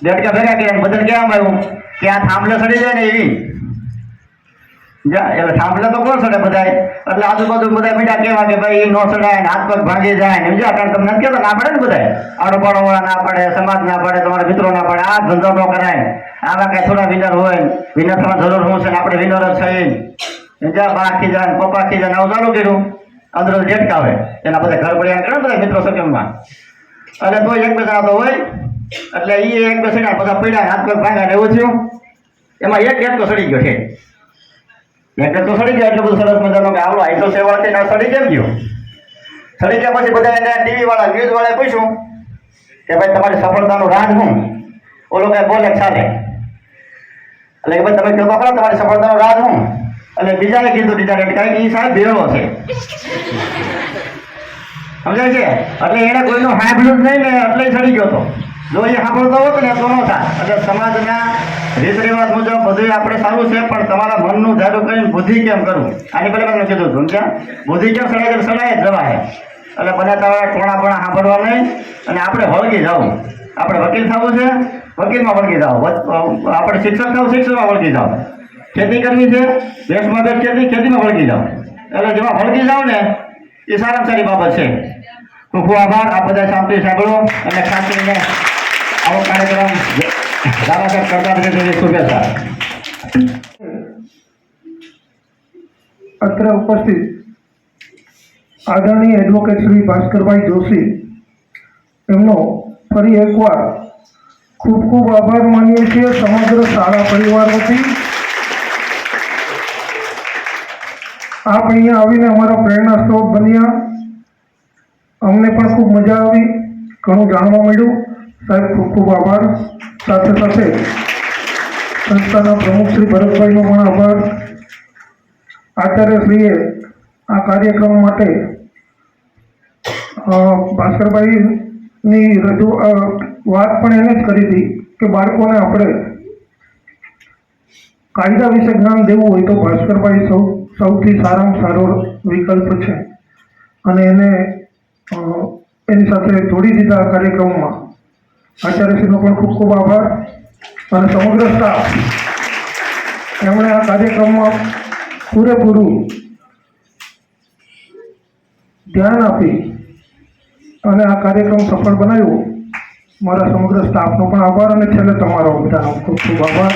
ડેટકા ભેગા કર્યા બધાને કહેવામાં આવ્યું કે આ થાંભલો સડી જાય ને એવી એટલે થાંભલે તો કોણ ચડે બધાય, એટલે આજુબાજુ બધા મીઠા કહેવા કે ભાઈ નો ચડાય ને હાથ પગ ભાંગી જાય ને સમજ્યા. કારણ તમને નથી કહેતો ના પડે ને બધાય, આડો પાડો વાળા ના પડે, સમાજ ના પડે, તમારા મિત્રો ના પડે, આ ધંધો ન કરાય. આમાં કઈ થોડા વિનર હોય, વિનર થવાની જરૂર શું છે ને આપણે વિનર જ છીએ સમજ્યા. બા આખી જાય પપ્પા આખી જાય આવું ચાલુ કર્યું, અંદર જેટકાવે એના બધા ઘર પડ્યા કરે બધા મિત્રો સકેમમાં. એટલે તો એક બે જણા તો હોય એટલે એ એક બે સડ્યા બધા પડ્યા હાથ પગ ભાંગ્યા ને એવું થયું. એમાં એક તો સડી ગયો છે, એક તો સડી ગયો એટલે બધું સરસ મજાનો કે આવડો આઈટો સેવા છે ના સડી કેમ ગયો. સડી ગયા પછી બધા એને ટીવી વાળા ન્યૂઝ વાળા પૂછ્યું કે ભાઈ તમારી સફળતાનું રાજ શું. ઓલો કઈ બોલે ચાલે એટલે કે ભાઈ તમે કહો ખરા તમારી સફળતાનું રાજ શું. એટલે બીજાને કીધું ડિઝાઇન કારણ કે એ સાહેબ ભેળો છે સમજાય છે. એટલે એને કોઈનું સાંભળ્યું જ નહીં ને એટલે સડી ગયો હતો. જો એ સાંભળતો હોત ને તો ન થાય. એટલે સમાજના રીત રિવાજ મુજબ બધું આપણે સારું છે, પણ તમારા મનનું ધારું કરીને બુદ્ધિ કેમ કરવું આની પહેલાં મેં કીધું હતું ક્યાં બુદ્ધિ કેમ સડાય છે સડાય જ જવા છે. એટલે બને તમારે ટોણા સાંભળવા નહીં અને આપણે વળગી જવું. આપણે વકીલ થવું છે વકીલમાં વળગી જાઓ, આપણે શિક્ષક થવું શિક્ષકમાં વળગી જાઓ, ખેતી કરવી છે દેશમાં બેઠ ખેતીમાં વળગી જાઓ. એટલે જેમાં વળગી જાઓ ને એ સારામાં સારી બાબત છે. ખૂબ ખૂબ આભાર. આ બધા શાંતિ સાંભળો અને ખાસ કરીને આવો કાર્યક્રમ દાદાસાહેબ કરતા રહે તેવી શુભેચ્છા. અત્રે ઉપસ્થિત આદરણીય એડવોકેટ શ્રી ભાસ્કરભાઈ જોશી એમનો ફરી એકવાર ખૂબ ખૂબ આભાર માનીએ છીએ સમગ્ર શાળા પરિવાર વતી. આપ અહીંયા આવીને અમારા પ્રેરણા સ્ત્રોત બન્યા, અમને પણ ખૂબ મજા આવી, ઘણું જાણવા મળ્યું. સાહેબ ખૂબ ખૂબ આભાર. સાથે સાથે સંસ્થાના પ્રમુખ શ્રી ભરતભાઈનો પણ આભાર. આચાર્યશ્રીએ આ કાર્યક્રમ માટે ભાસ્કરભાઈની વાત પણ એને જ કરી હતી કે બાળકોને આપણે કાયદા વિશે જ્ઞાન દેવું હોય તો ભાસ્કરભાઈ સૌથી સારામાં સારો વિકલ્પ છે અને એને એની સાથે જોડી દીધા આ કાર્યક્રમમાં. આચાર્યશ્રીનો પણ ખૂબ ખૂબ આભાર અને સમગ્ર સ્ટાફ એમણે આ કાર્યક્રમમાં પૂરેપૂરું ધ્યાન આપી અને આ કાર્યક્રમ સફળ બનાવ્યો. મારા સમગ્ર સ્ટાફનો પણ આભાર અને છેલ્લે તમારો બધાનો ખૂબ ખૂબ આભાર.